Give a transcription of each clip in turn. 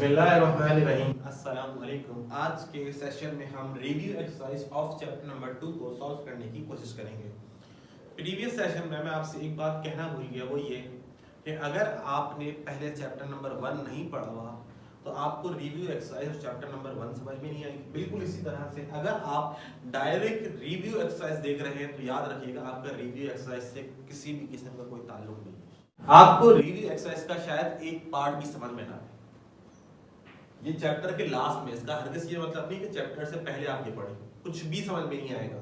बिस्मिल्लाहिर्रहमानिर्रहीम। अस्सलाम वालेकुम। आज के सेशन में हम review exercise of chapter number 2 को सॉल्व करने की कोशिश करेंगे। प्रीवियस सेशन में मैं आपसे एक बात कहना भूल गया, वो ये कि अगर आपने पहले चैप्टर नंबर 1 नहीं पढ़ा हुआ तो आपको रिव्यू एक्सरसाइज चैप्टर नंबर 1 समझ में नहीं आएगी। बिल्कुल इसी तरह से अगर आप डायरेक्ट रिव्यू एक्सरसाइज देख रहे हैं तो याद रखिएगा आपका रिव्यू एक्सरसाइज से किसी भी किस्म का कोई ताल्लुक नहीं है। आपको रिव्यू एक्सरसाइज का शायद एक पार्ट भी समझ में ना आए। ये चैप्टर के लास्ट में, इसका हरगिज़ ये मतलब नहीं कि चैप्टर से पहले आप ये पढ़ें, कुछ भी समझ में नहीं आएगा।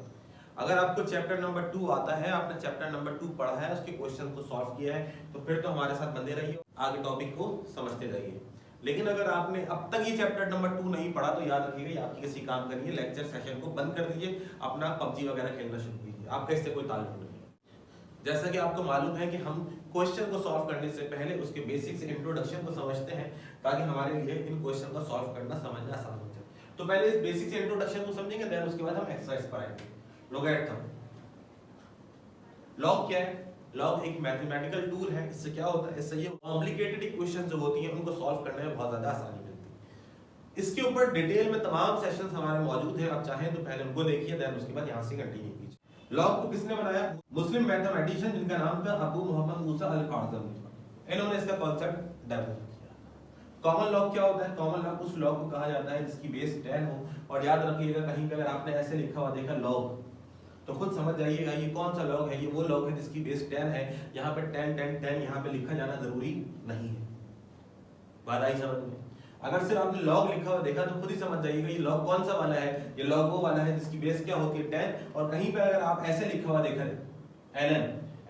अगर आपको चैप्टर नंबर 2 आता है, आपने चैप्टर नंबर 2 पढ़ा है, उसके क्वेश्चन को सॉल्व किया है, तो फिर तो हमारे साथ बंधे रहिए, आगे टॉपिक को समझते रहिए। लेकिन अगर आपने अब तक ये चैप्टर नंबर 2 नहीं पढ़ा तो याद रखिएगा ये आपकी किसी काम करिए, लेक्चर सेशन को बंद कर दीजिए, अपना पबजी वगैरह खेलना शुरू कीजिए, आपका इससे कोई ताल्लुक नहीं है। जैसा कि आपको मालूम है कि हम क्वेश्चन को सॉल्व करने से पहले उसके बेसिक्स इंट्रोडक्शन को समझते हैं ताकि हमारे लिए इन क्वेश्चन को सॉल्व करना समझना आसान हो जाए। तो पहले इस बेसिक से इंट्रोडक्शन को समझेंगे, देन उसके बाद हम एक्सरसाइज पर आएंगे। लोगैरिथम, लॉग क्या है? लॉग एक मैथमेटिकल टूल है। इससे क्या होता है, इससे ये कॉम्प्लिकेटेड इक्वेशंस जो होती हैं उनको सॉल्व करने में बहुत ज्यादा आसानी मिलती है। इसके ऊपर डिटेल में तमाम सेशंस हमारे मौजूद हैं, आप चाहें तो पहले उनको देखिए, देन उसके बाद यहां से कंटिन्यू कीजिए। लॉग को किसने बनाया? मुस्लिम मैथमेटिशियन जिनका नाम था अबू मोहम्मद मूसा अल-ख्वारिज़मी। इन्होंने इसका कॉन्सेप्ट डेवलप किया। कॉमन लॉग क्या होता है? कॉमन लॉग उस लॉग को कहा जाता है जिसकी बेस 10 हो। और याद रखिएगा कहीं पे अगर आपने ऐसे लिखा हुआ देखा लॉग, तो खुद समझ जाइएगा ये कौन सा लॉग है। ये वो लॉग है जिसकी बेस 10 है। यहाँ पे 10 10 10 यहाँ पे लिखा जाना जरूरी नहीं है। बात आई समझ में? अगर सिर्फ आपने लॉग लिखा हुआ देखा तो खुद ही समझ जाइएगा ये लॉग कौन सा वाला है। ये लॉग वो वाला है जिसकी बेस क्या होती है 10। और कहीं पे अगर आप ऐसे लिखा हुआ देखा ln,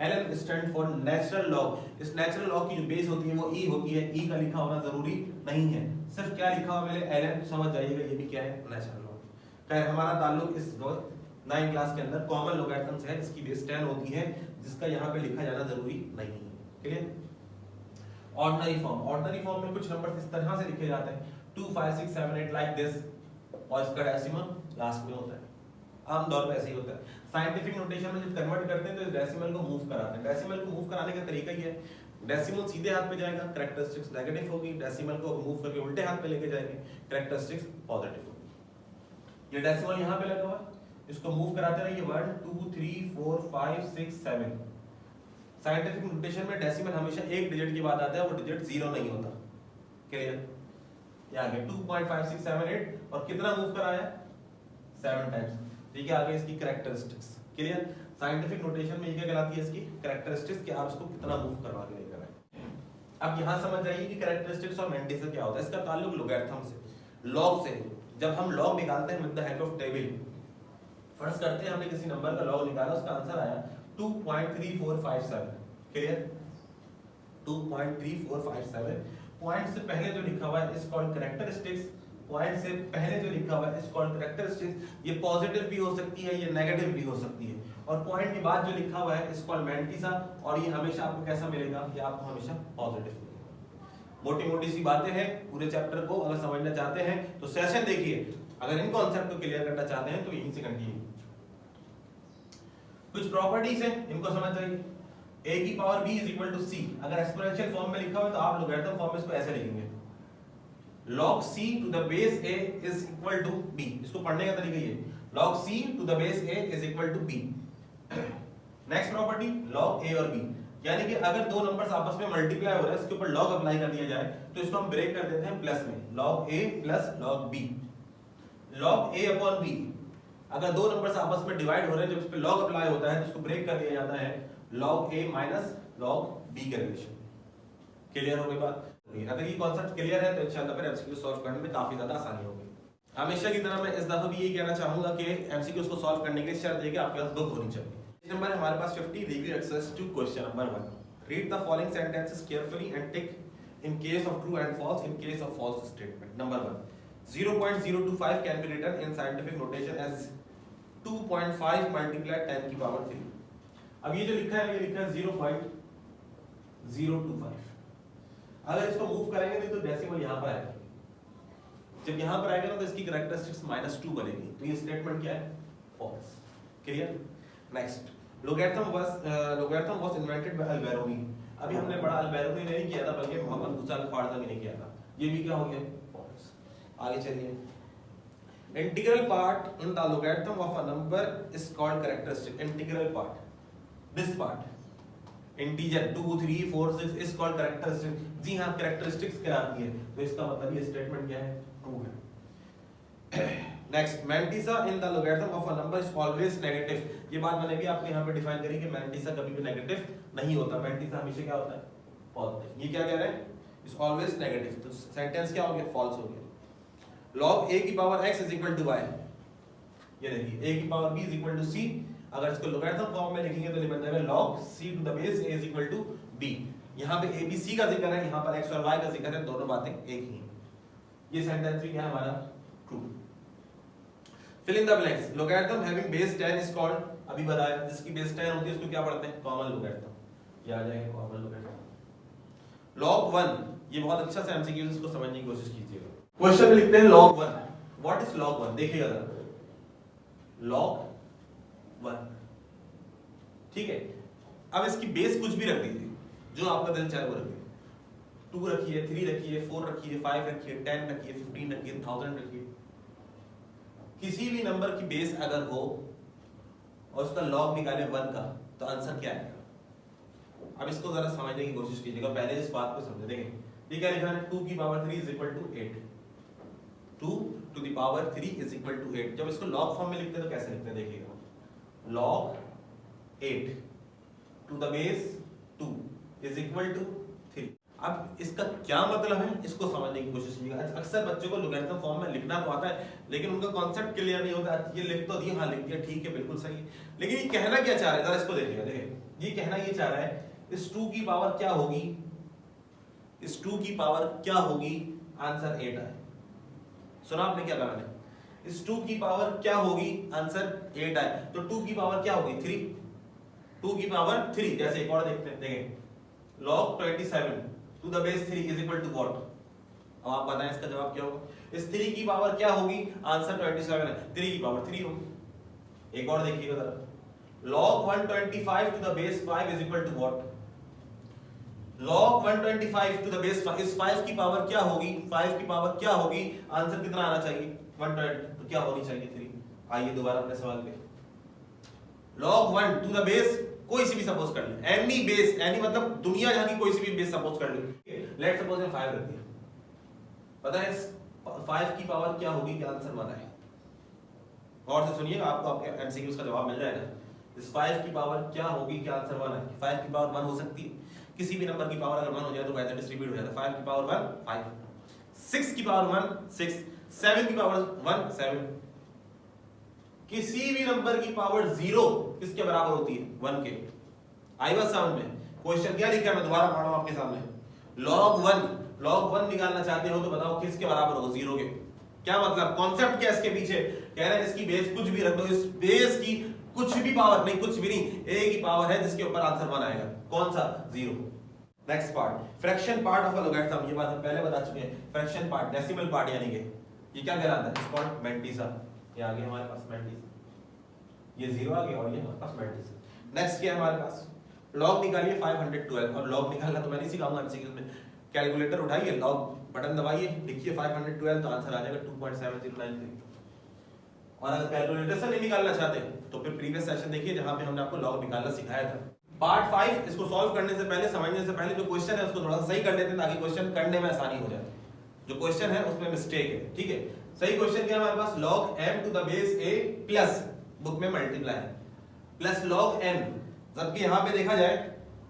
ln stand for natural log. इस नेचुरल लॉग की जो बेस होती है वो e होती है। e का लिखा होना जरूरी नहीं है, सिर्फ क्या लिखा हुआ मिले ln, समझ जाइएगा ये भी क्या है, नेचुरल लॉग। खैर हमारा ताल्लुक इस 9 क्लास के अंदर कॉमन लोगैरिथम्स है जिसकी बेस 10 होती है, जिसका यहाँ पे लिखा जाना जरूरी नहीं है। Clear? Ordinary form, ordinary form में कुछ नंबर इस तरह से लिखे जाते हैं 2 5 6 7 8 लाइक दिस, और इसका डेसिमल लास्ट में होता है। आमतौर पे ऐसे ही होता है। साइंटिफिक नोटेशन में जब कन्वर्ट करते हैं तो इस डेसिमल को मूव कराते हैं। डेसिमल को मूव कराने का तरीका ये है, डेसिमल सीधे हाथ पे जाएगा, कैरेक्टरिस्टिक्स नेगेटिव होगी। डेसिमल को मूव करके उल्टे हाथ पे लेके जाएंगे, कैरेक्टरिस्टिक्स पॉजिटिव होगी। ये डेसिमल यहाँ पे लगा हुआ है, इसको मूव कराते रहिए 1 2 3 4 5 6 7। साइंटिफिक नोटेशन में डेसिमल हमेशा एक डिजिट के बाद आता है, वो डिजिट 0 नहीं होता। क्लियर? ये आगे 2.5678 और कितना मूव कराया है 7 टाइम्स। ठीक है, आगे इसकी कैरेक्टरिस्टिक्स। क्लियर? साइंटिफिक नोटेशन में ये क्या कहलाती है, इसकी कैरेक्टरिस्टिक्स, कि आप इसको कितना मूव करवा के लेकर आए। अब यहां समझ जाइए कि कैरेक्टरिस्टिक्स और मैंटिस से क्या होता है। इसका ताल्लुक लोगैरिथम से, लॉग से। जब हम लॉग निकालते हैं with the help of table, फर्ज करते हैं हमने किसी नंबर का लॉग निकाला, उसका आंसर आया 2.3457। क्लियर? 2.3457। पॉइंट से पहले जो लिखा हुआ है इज कॉल्ड कैरेक्टरिस्टिक्स। पॉइंट से पहले जो लिखा हुआ है इज कॉल्ड कैरेक्टरिस्टिक्स। ये पॉजिटिव भी हो सकती है, ये नेगेटिव भी हो सकती है। और पॉइंट के बाद जो लिखा हुआ है इज कॉल्ड मैंटिसा, और ये हमेशा आपको कैसा मिलेगा, ये आपको हमेशा पॉजिटिव मिलेगा। मोटी मोटी सी बातें हैं, पूरे चैप्टर को अगर समझना चाहते हैं तो सेशन देखिए। अगर इन कॉन्सेप्ट को क्लियर करना चाहते हैं तो यहीं से कंटिन्यू। कुछ प्रॉपर्टीज हैं, इनको समझ जाइए। a की power b is equal to c। अगर एक्सपोनेंशियल फॉर्म में लिखा हो तो आप लोगैरिथम फॉर्म में इसको ऐसे लिखेंगे, log c to the base a is equal to b। इसको पढ़ने का तरीका ये, log c to the base a is equal to b। Next property log a और b, यानी कि अगर दो नंबर्स आपस में मल्टीप्लाई हो रहे हैं, इसके ऊपर log अप्लाई कर दिया जाए तो इसको हम ब्रेक कर देते हैं प्लस में, log a plus log b। log a upon b, अगर दो नंबर्स आपस में डिवाइड हो रहे हैं, जब इस पे log अप्लाई होता है तो इसको ब्रेक कर दिया जाता है log a minus log b के रिलेशन। क्लियर हो गई बात? अगर ये कॉन्सेप्ट क्लियर है तो इंशाल्लाह फिर एमसीक्यू सॉल्व करने में काफी ज्यादा आसानी होगी। हमेशा की तरह मैं इस दफा भी यही कहना चाहूंगा कि एमसीक्यूज को सॉल्व करने के लिए शर्त है कि आपके पास बुक होनी चाहिए। पेज नंबर हमारे पास 50, review exercise 2, question number 1। Read the following sentences carefully and tick in case of true and false in case of false statement. Number 1, 0.025 can be written in scientific notation as 2.5 multiply 10 की power 3। अब ये जो लिखा है, ये लिखा है 0.025। अगर इसको मूव करेंगे नहीं तो डेसिमल यहाँ पर आएगा। जब यहाँ पर आएगा ना तो इसकी कैरेक्टरिस्टिक्स -2 बनेगी, तो ये स्टेटमेंट क्या है, false. Clear? Next, logarithm was invented by Al-Biruni. अभी हमने पढ़ा अल-बेरूनी ने नहीं किया था, बल्कि मोहम्मद मूसा अल-ख्वारिज़मी ने किया था। ये भी क्या हो गया फॉल्स। आगे चलिए, integral part in the logarithm of a number is called characteristic. Integral part, this part integer 2 3 4 6 is called characteristic. जी हां, कैरेक्टरिस्टिक्स कहलाती है, तो इसका मतलब ये स्टेटमेंट क्या है, ट्रू है। Next, mantissa in the logarithm of a number is always negative. ये बात मैंने भी आपको यहां पे डिफाइन करी कि मैंटिसा कभी भी नेगेटिव नहीं होता, मैंटिसा हमेशा क्या होता है, पॉजिटिव। ये क्या कह रहे हैं, इज ऑलवेज नेगेटिव, तो सेंटेंस क्या हो गया, फॉल्स हो गया। log a की power x is equal to y, ये देखिए a की power b is equal to c। अगर इसको लोगैरिथम फॉर्म में लिखेंगे तो बन जाएगा log c to the base a is equal to b। यहां पे a b c का जिक्र है, यहां पर x और y का जिक्र है, दोनों बातें एक ही हैं। ये सेंटेंस भी क्या है हमारा, true. Fill in the blanks, logarithm having base 10 is called, अभी बताया जिसकी बेस 10 होती है उसको क्या पढ़ते हैं, कॉमन लोगैरिथम। ये आ जाएगा कॉमन लोगैरिथम। log 1, ये बहुत अच्छा सा एमसीक्यू, इसको समझने की कोशिश कीजिएगा। क्वेश्चन में लिखते हैं log 1, व्हाट इज log 1, देखिएगा जरा, log 1, ठीक है। अब इसकी बेस कुछ भी रख दीजिए, जो आपका दिल चाहे वो रखिए, 2 रखिए, 3 रखिए, 4 रखिए, 5 रखिए, 10 रखिए, 15 रखिए, 1000 रखिए। किसी भी नंबर की बेस अगर हो और उसका log निकाले 1 का, तो आंसर क्या आएगा। अब इसको जरा समझने की कोशिश कीजिएगा, पहले इस बात को समझे। देखें ये क्या लिखा है, 2 की power 3 is equal to 8, 2 to the power 3 is equal to 8। जब इसको log फॉर्म में लिखते हैं तो कैसे लिखते हैं, देखिएगा, log 8 to the base 2 is equal to 3। अब इसका क्या मतलब है, इसको समझने की कोशिश कीजिएगा। अक्सर बच्चों को लोगैरिथम फॉर्म में लिखना तो आता है, लेकिन उनका कॉन्सेप्ट क्लियर नहीं होता। ये लिख तो दिया, हाँ लिख दिया, ठीक है, बिल्कुल सही है, लेकिन ये कहना क्या चाह रहा है, जरा इसको देखिएगा। देखिए ये कहना ये चाह रहा है, इस 2 की पावर क्या होगी, इस 2 की पावर क्या होगी, आंसर 8 आए। सुना आपने क्या कहा मैंने, इस 2 की पावर क्या होगी, आंसर 8 आए। तो 2 की पावर क्या होगी, 3, 2 की पावर 3। जैसे एक और देखते हैं, देखें log 27 to the base 3 is equal to what. अब आप बताएं इसका जवाब क्या होगा, इस 3 की पावर क्या होगी, आंसर 27 है, 3 की पावर 3 होगी। एक और देखिएगा जरा, log 125 to the base 5 is equal to what. log 125 to the base 5, इस 5 की पावर क्या होगी, 5 की पावर क्या होगी, आंसर कितना आना चाहिए, 120, तो क्या होनी चाहिए, 3। आइए दोबारा अपने सवाल पे, log 1 टू द बेस कोई सी भी सपोज कर ले, एनी बेस, एनी मतलब दुनिया जहां की कोई सी भी बेस सपोज कर ले, लेट सपोज में 5 रख दिया, पता है 5 की पावर क्या होगी, क्या आंसर 1 आए। और से सुनिएगा, आपको आपके एमसीक्यूज का जवाब मिल जाएगा। इस 5 की पावर क्या होगी, क्या आंसर 1 आए। 5 की पावर 1 हो सकती है, किसी भी नंबर की पावर अगर 1 हो जाए तो वैसे डिस्ट्रीब्यूट हो जाता है। 5 की पावर 1 5, 6 की पावर 1 6, 7 की पावर 1 7। किसी भी नंबर की पावर 0 किसके बराबर होती है, 1 के। आई बात समझ में, क्वेश्चन क्या लिखा है, मैं दोबारा पढ़ रहा हूं आपके सामने, log 1 निकालना चाहते हो तो बताओ किसके बराबर होगा, 0 के। क्या मतलब, कॉन्सेप्ट क्या इसके पीछे, कह रहे हैं इसकी बेस कुछ भी रख दो, इस बेस की कुछ भी पावर नहीं, कुछ भी नहीं, a की पावर है जिसके ऊपर आंसर 1 आएगा, कौन सा, 0। Next part, fraction part of a logarithm, ये बात हम पहले बता चुके हैं। फ्रैक्शन पार्ट, डेसिमल पार्ट यानी कि ये क्या कहलाता है, इट्स कॉल्ड मैंटिसा। ये आ गया हमारे पास मैंटिसा, ये 0 आ गया और ये हमारे पास मैंटिसा। नेक्स्ट क्या है हमारे पास, log निकालिए 512। और log निकालना तो मैं नहीं सिखाऊंगा एमसीक्यू में, कैलकुलेटर उठाइए, log बटन दबाइए, लिखिए 512 तो आंसर आ जाएगा 2.7093। और अगर कैलकुलेटर से नहीं निकालना चाहते तो फिर प्रीवियस सेशन देखिए जहां पे हमने आपको log निकालना सिखाया था। पार्ट 5, इसको सॉल्व करने से पहले, समझने से पहले जो क्वेश्चन है उसको थोड़ा सा सही कर लेते हैं ताकि क्वेश्चन करने में आसानी हो जाए। जो क्वेश्चन है उसमें मिस्टेक है, ठीक है। सही क्वेश्चन क्या है हमारे पास, log m to the base a plus, book में मल्टीप्लाई है, प्लस log n। जबकि यहाँ पे देखा जाए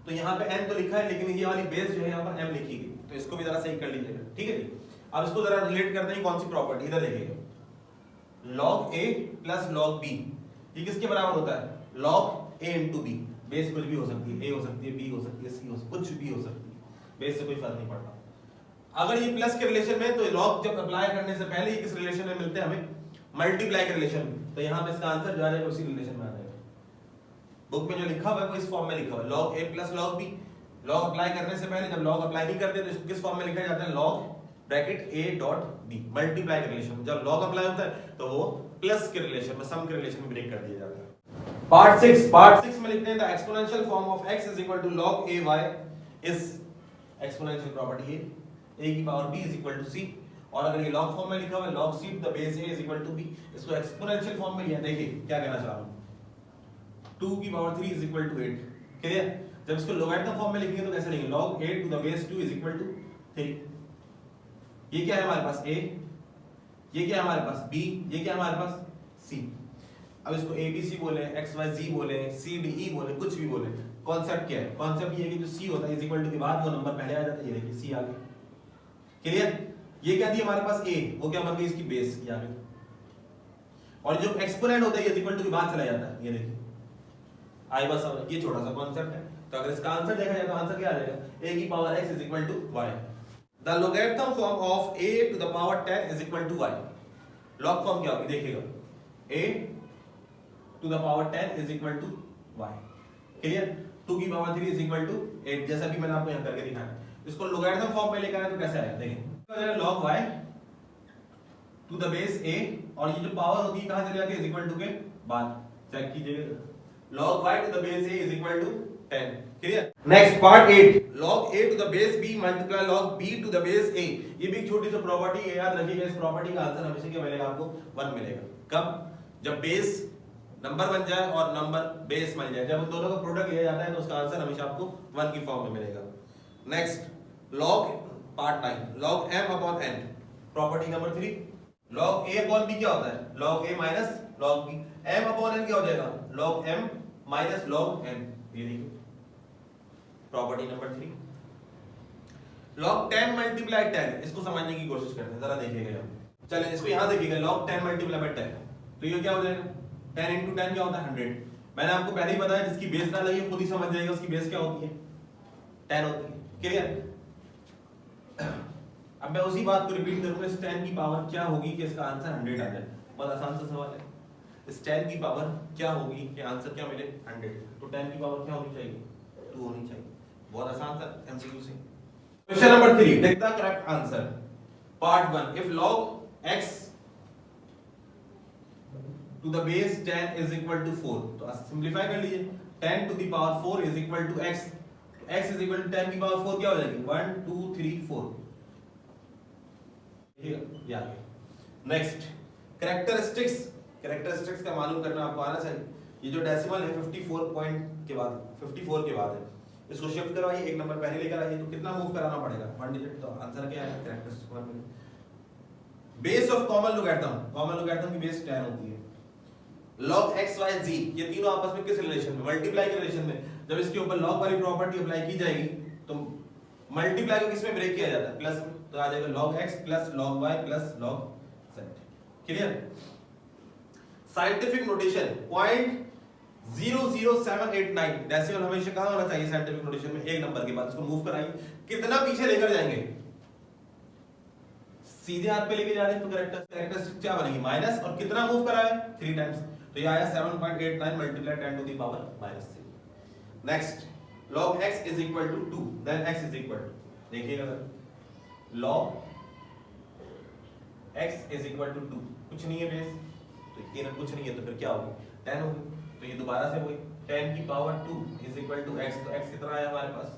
तो यहाँ पे n तो लिखा है, लेकिन ये वाली बेस जो है यहाँ पर m लिखी गई, तो इसको भी जरा सही कर लीजिएगा, ठीक है जी। अब इसको जरा रिलेट करते हैं, कौन सी प्रॉपर्टी, इधर देखिएगा, log a plus log b, ये किसके बराबर होता है, log a into b। Base कुछ भी हो सकती है, a हो सकती है, b हो सकती है, c हो सकती है, कुछ भी हो सकती है, बेस से कोई फर्क नहीं पड़ता। अगर ये प्लस के रिलेशन में, तो log जब अप्लाई करने से पहले ये किस रिलेशन में मिलते हैं हमें, मल्टीप्लाई के रिलेशन में, तो यहाँ पे इसका आंसर जो आ जाएगा उसी रिलेशन में आ जाएगा। बुक में जो लिखा हुआ है वो इस फॉर्म में लिखा हुआ है, log a plus log b। log apply करने से पहले, जब log अप्लाई नहीं करते तो इसको किस फॉर्म में लिखा जाता है, log bracket a dot b, multiply के रिलेशन में। जब log अप्लाई होता है तो वो प्लस के रिलेशन में, सम के रिलेशन में ब्रेक कर दिया जाता है। पार्ट 6 में लिखते हैं the exponential form of x is equal to log a y is exponential property है, a की power b is equal to c। और अगर ये लॉग फॉर्म में लिखा हुआ है log c to the base a is equal to b, इसको एक्सपोनेंशियल फॉर्म में लिया। देखिए क्या कहना चाह रहा हूं, 2 की power 3 is equal to 8। Clear? जब इसको लोगरिथम फॉर्म में लिखेंगे तो कैसे लिखेंगे, log 8 to the base 2 is equal to 3। ये क्या है हमारे पास a, ये क्या है हमारे पास b, ये क्या है हमारे पास c। अब इसको abc बोले, xyz बोले, cde बोले, कुछ भी बोले, कॉन्सेप्ट क्या है, कॉन्सेप्ट ये है कि जो c होता है इज इक्वल टू के बाद वो नंबर पहले आ जाता है। ये देखिए c आ गया। क्लियर? ये क्या दी हमारे पास a, वो क्या बन गई इसकी बेस, ये आ गई। और जो एक्सपोनेंट होता है ये इज इक्वल टू के बाद चला जाता है। ये देखिए आई बस, ये छोटा सा कॉन्सेप्ट है। तो अगर इसका आंसर देखा जाए तो आंसर क्या आ जाएगा, a की power x is equal to y। The logarithm form of a to the power 10 is equal to y। Log form क्या होगी देखिएगा, a to the power 10 is equal to y। Clear? 2 की power 3 is equal to 8, जैसा भी मैंने आपको यहां करके दिखाया। इसको लोगरिथम फॉर्म में लेकर आए तो कैसे आएगा, देखिए log y to the base a, और ये जो पावर होती है कहां चली जाती है, इज इक्वल टू के बाद। चेक कीजिएगा, log y to the base a is equal to 10। Clear? Next part 8, log a to the base b multiply log b to the base a। ये भी एक छोटी सी प्रॉपर्टी है, याद रखिएगा। इस प्रॉपर्टी का आंसर हमेशा क्या मिलेगा आपको, 1 मिलेगा। कब? जब बेस नंबर बन जाए और नंबर बेस मिल जाए, जब उन दोनों का प्रोडक्ट लिया जाता है तो उसका आंसर हमेशा आपको 1 की फॉर्म में मिलेगा। Next log part 9, log m upon n, property number 3, log a upon b क्या होता है, log a minus log b। m upon n क्या हो जाएगा, log m minus log n। ये देखिए प्रॉपर्टी नंबर 3। log 10 मल्टीप्लाई 10, इसको समझने की कोशिश करते हैं, जरा देखिएगा यहाँ। चलिए इसको यहाँ देखिएगा, log 10 मल्टीप्लाई बाय 10, तो ये क्या हो जाएगा, 10 into 10 क्या होता है 100। मैंने आपको पहले ही बताया, जिसकी बेस ना लगी खुद ही समझ जाएगा उसकी बेस क्या होती है, 10 होती है। क्लियर? अब मैं उसी बात को रिपीट करूंगा, इस 10 की पावर क्या होगी कि इसका आंसर 100 आ जाए। बहुत आसान सा सवाल है। इस 10 की पावर क्या होगी कि आंसर क्या मिले, 100। तो 10 की पावर क्या होनी चाहिए, 2 होनी चाहिए। बहुत आसान सा एमसीक्यू से। Question number 3, take the correct answer. Part 1, if log x to the base 10 is equal to 4, तो सिंपलीफाई कर लीजिए, 10 to the power 4 is equal to x। x is equal to 10 की पावर 4 क्या हो जाएगी, 1 2 3 4। ये आ गया। नेक्स्ट कैरेक्टरिस्टिक्स, कैरेक्टरिस्टिक्स का मालूम करना आपको आना चाहिए। ये जो डेसिमल है 54 पॉइंट के बाद, 54 के बाद है, इसको शिफ्ट करवाइए, एक नंबर पहले लेकर आइए। तो कितना मूव कराना पड़ेगा, 1 डिजिट। तो आंसर क्या है, characteristic 1 minute. Base of common logarithm, common logarithm की बेस 10 होती है। log x y z, ये तीनों आपस में किस रिलेशन में, मल्टीप्लाई के रिलेशन में। जब इसके ऊपर log वाली प्रॉपर्टी अप्लाई की जाएगी तो मल्टीप्लाई को किस में ब्रेक किया जाता है, प्लस में। तो आ जाएगा log x plus log y plus log z। Clear? Scientific notation 0.00789, decimal हमेशा कहां होना चाहिए साइंटिफिक नोटेशन में, एक नंबर के बाद। इसको मूव कराइए, कितना पीछे लेकर जाएंगे, सीधे हाथ पे लेके जा रहे हैं तो कैरेक्टरिस्टिक क्या बनेगी, माइनस, और कितना मूव करा है 3 टाइम्स, तो ये आया 7.89 multiply 10 to the power -3। Next log x is equal to 2, then x is equal to, देखिएगा log x is equal to 2, कुछ नहीं है बेस, तो ये ना कुछ नहीं है तो फिर क्या होगी, 10 होगी। तो ये दोबारा से वही 10 की power 2 is equal to x, तो x कितना आया हमारे पास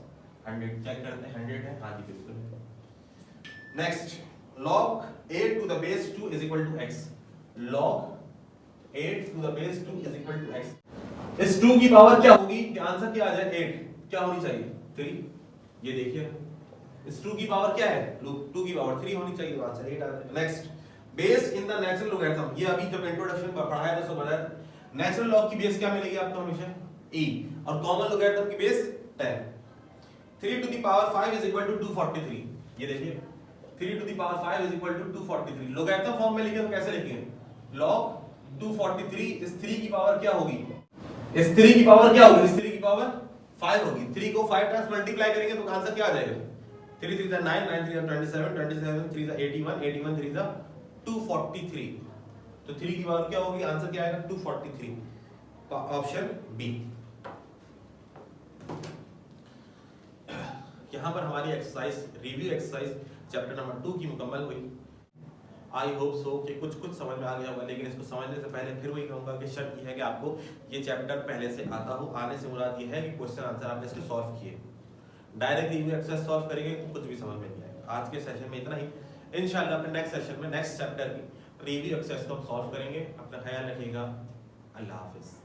100। चेक करते हैं 100 है, हाँ जी बिल्कुल। Next log 8 to the base 2 is equal to x, log 8 to the base 2 is equal to x। इस 2 की पावर क्या होगी कि आंसर क्या आ जाए 8, क्या होनी चाहिए 3। ये देखिए इस 2 की पावर क्या है, 2 की पावर 3 होनी चाहिए, तो आंसर 8 आ जाएगा। Next base in the natural logarithm, ये अभी जब इंट्रोडक्शन में पढ़ाया था तो बताया नेचुरल लॉग की बेस क्या मिलेगी आपको हमेशा e, और कॉमन लोगैरिथम की base 10। 3 to the power 5 is equal to 243, ये देखिए 3 to the power 5 is equal to 243। Logarithm form में लिखे तो कैसे लिखेंगे, log 243 इस 3 की पावर क्या होगी, इस 3 की पावर क्या होगी, इस 3 की पावर 5 होगी। 3 को 5 टाइम्स मल्टीप्लाई करेंगे तो आंसर क्या आ जाएगा, 3 3 9 9 3 27 27 3 81 81 3 243। तो 3 की पावर क्या होगी, आंसर क्या आएगा 243, ऑप्शन बी। यहां पर हमारी exercise, review exercise chapter number 2 की मुकम्मल हुई। आई होप सो कि कुछ समझ में आ गया होगा, लेकिन इसको समझने से पहले फिर वही कहूंगा कि शर्त यह है कि आपको ये चैप्टर पहले से आता हो। आने से मुराद ये है कि क्वेश्चन आंसर आपने इसके सॉल्व किए। डायरेक्ट रिव्यू एक्सरसाइज सॉल्व करेंगे तो कुछ भी समझ में नहीं आएगा। आज के सेशन में इतना ही। इंशाल्लाह अपने नेक्स्ट सेशन में नेक्स्ट चैप्टर की रिव्यू एक्सेस को हम सॉल्व करेंगे। अपना ख्याल रखिएगा। अल्लाह हाफिज़।